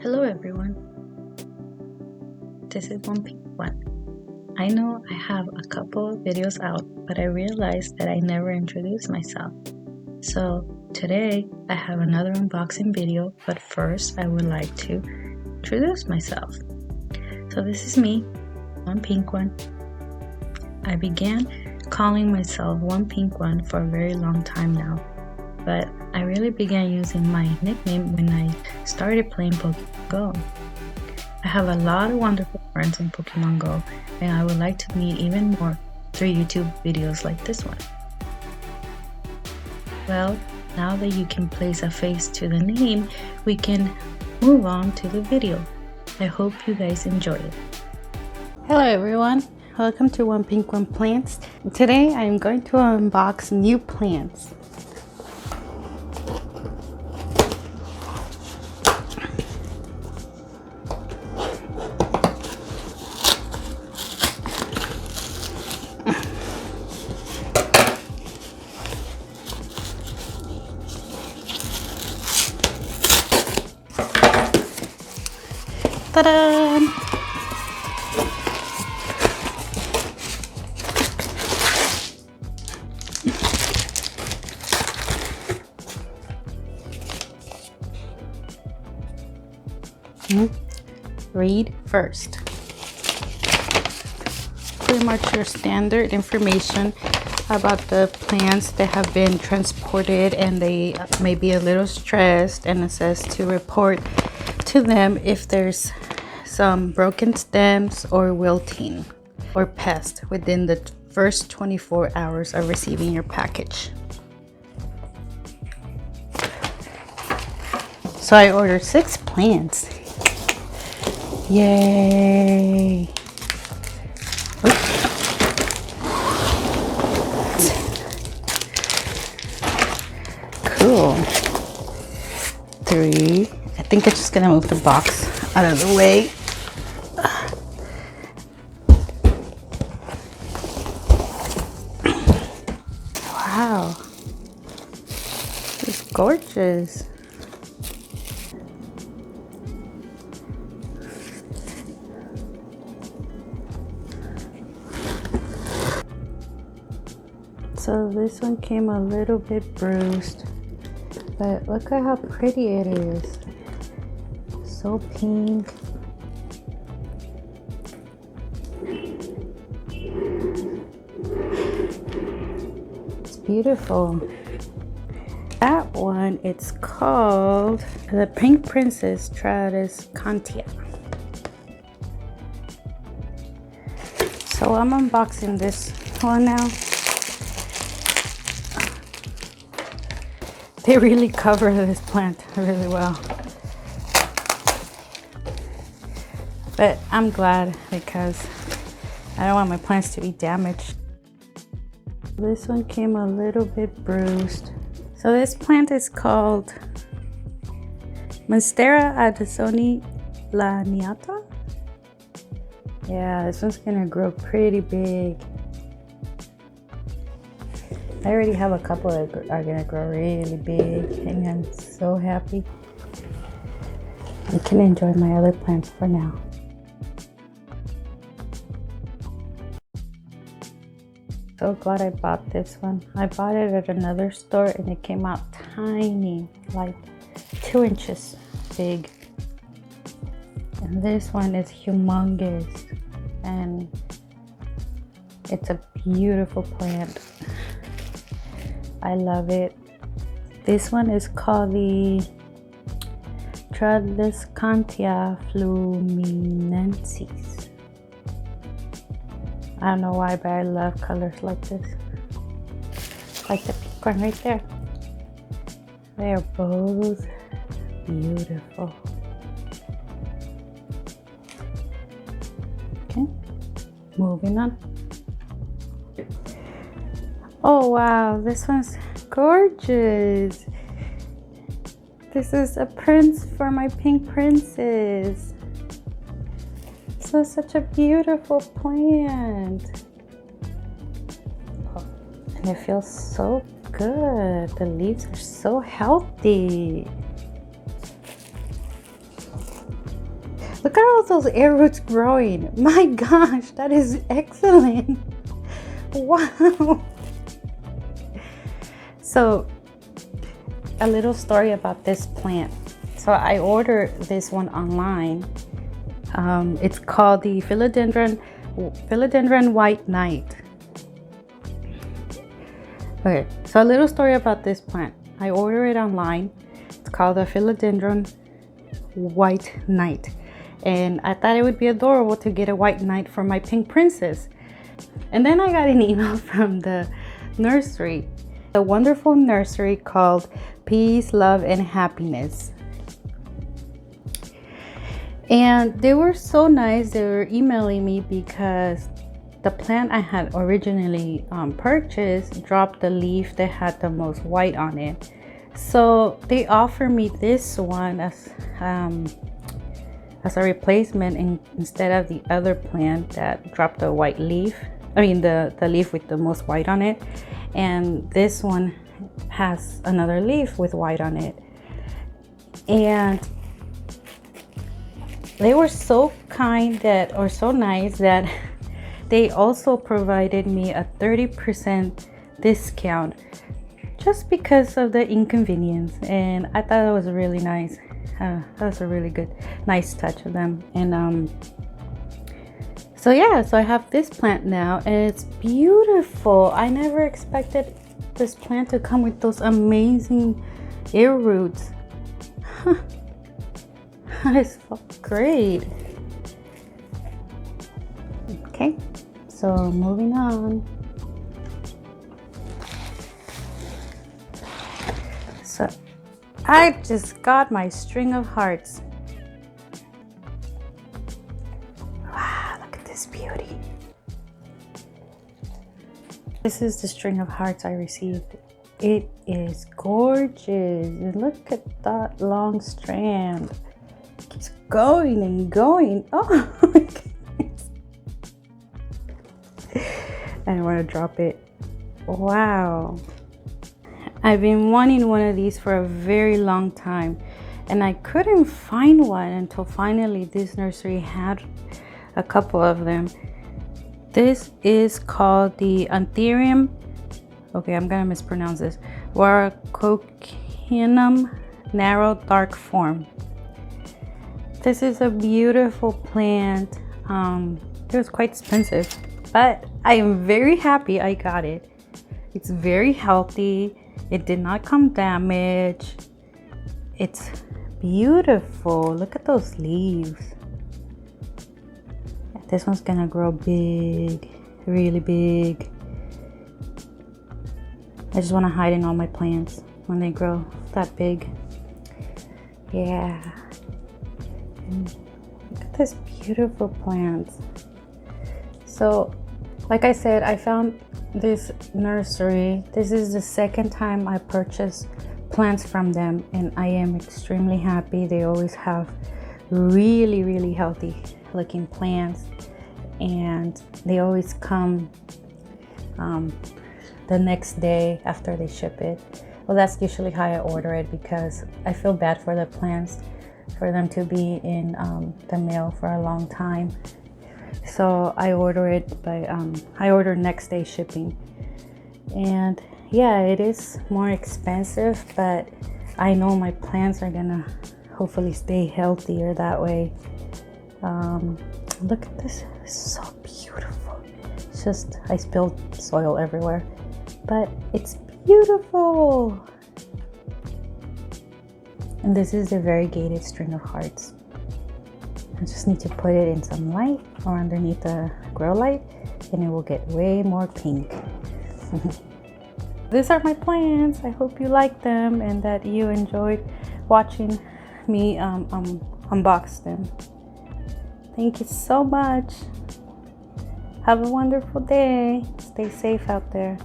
Hello everyone, this is One Pink One. I know I have a couple of videos out, but I realized that I never introduced myself. So today I have another unboxing video, but first I would like to introduce myself. So this is me, One Pink One. I began calling myself One Pink One for a very long time now, but I really began using my nickname when I started playing Pokemon Go. I have a lot of wonderful friends in Pokemon Go, and I would like to meet even more through YouTube videos like this one. Well, now that you can place a face to the name, we can move on to the video. I hope you guys enjoy it. Hello everyone, welcome to One Pink One Plants. Today I'm going to unbox new plants. Ta-da! Read first. Pretty much your standard information about the plants that have been transported, and they may be a little stressed, and it says to report to them if there's some broken stems or wilting or pest within the first 24 hours of receiving your package. So I ordered 6 plants. Yay! Cool. 3. I think I'm just gonna move the box out of the way. Wow, this is gorgeous. So this one came a little bit bruised, but look at how pretty it is. So pink. It's beautiful. That one, it's called the Pink Princess Tradescantia. So I'm unboxing this one now. They really cover this plant really well. But I'm glad because I don't want my plants to be damaged. This one came a little bit bruised. So this plant is called Monstera Addisoni laniata. Yeah, this one's gonna grow pretty big. I already have a couple that are gonna grow really big, and I'm so happy. I can enjoy my other plants for now. So glad I bought this one. I bought it at another store and it came out tiny, like 2 inches big. And this one is humongous, and it's a beautiful plant. I love it. This one is called the Tradescantia fluminensis. I don't know why, but I love colors like this. Like the pink one right there. They are both beautiful. Okay, moving on. Oh wow, this one's gorgeous. This is a prince for my pink princess. So such a beautiful plant. Oh, and it feels so good. The leaves are so healthy. at all those air roots growing. My gosh, that is excellent. Wow. So a little story about this plant. So I ordered this one online. It's called the philodendron white knight. Okay, so a little story about this plant. I ordered it online. It's called the philodendron white knight, and I thought it would be adorable to get a white knight for my pink princess. And then I got an email from the nursery, a wonderful nursery called Peace, Love, and Happiness. And they were so nice. They were emailing me because the plant I had originally purchased dropped the leaf that had the most white on it. So they offered me this one as a replacement instead of the other plant that dropped the white leaf. I mean the leaf with the most white on it. And this one has another leaf with white on it. And they were so kind or so nice that they also provided me a 30% discount just because of the inconvenience. And I thought that was really nice. That was a really nice touch of them. And so yeah, so I have this plant now, and it's beautiful. I never expected this plant to come with those amazing air roots. That is great. Okay, so moving on. So I just got my string of hearts. Wow, look at this beauty. This is the string of hearts I received. It is gorgeous. And look at that long strand. It keeps going and going. Oh my goodness. I don't want to drop it. Wow. I've been wanting one of these for a very long time, and I couldn't find one until finally this nursery had a couple of them. This is called the Anthurium. Okay, I'm gonna mispronounce this. Warcoquinum narrow dark form. This is a beautiful plant. It was quite expensive, but I am very happy I got it. It's very healthy. It did not come damaged. It's beautiful. Look at those leaves. This one's gonna grow big, really big. I just want to hide in all my plants when they grow that big. Yeah. And look at this beautiful plant. So, like I said, I found this nursery. This is the second time I purchased plants from them, and I am extremely happy. They always have really, really healthy looking plants, and they always come the next day after they ship it. Well, that's usually how I order it, because I feel bad for the plants, for them to be in the mail for a long time. So I order it by I order next day shipping. And yeah, it is more expensive, but I know my plants are gonna hopefully stay healthier that way. Look at this, it's so beautiful. It's just, I spilled soil everywhere, but it's beautiful. And this is the variegated string of hearts. I just need to put it in some light or underneath the grow light, and it will get way more pink. These are my plants. I hope you like them and that you enjoyed watching me unbox them. Thank you so much. Have a wonderful day. Stay safe out there.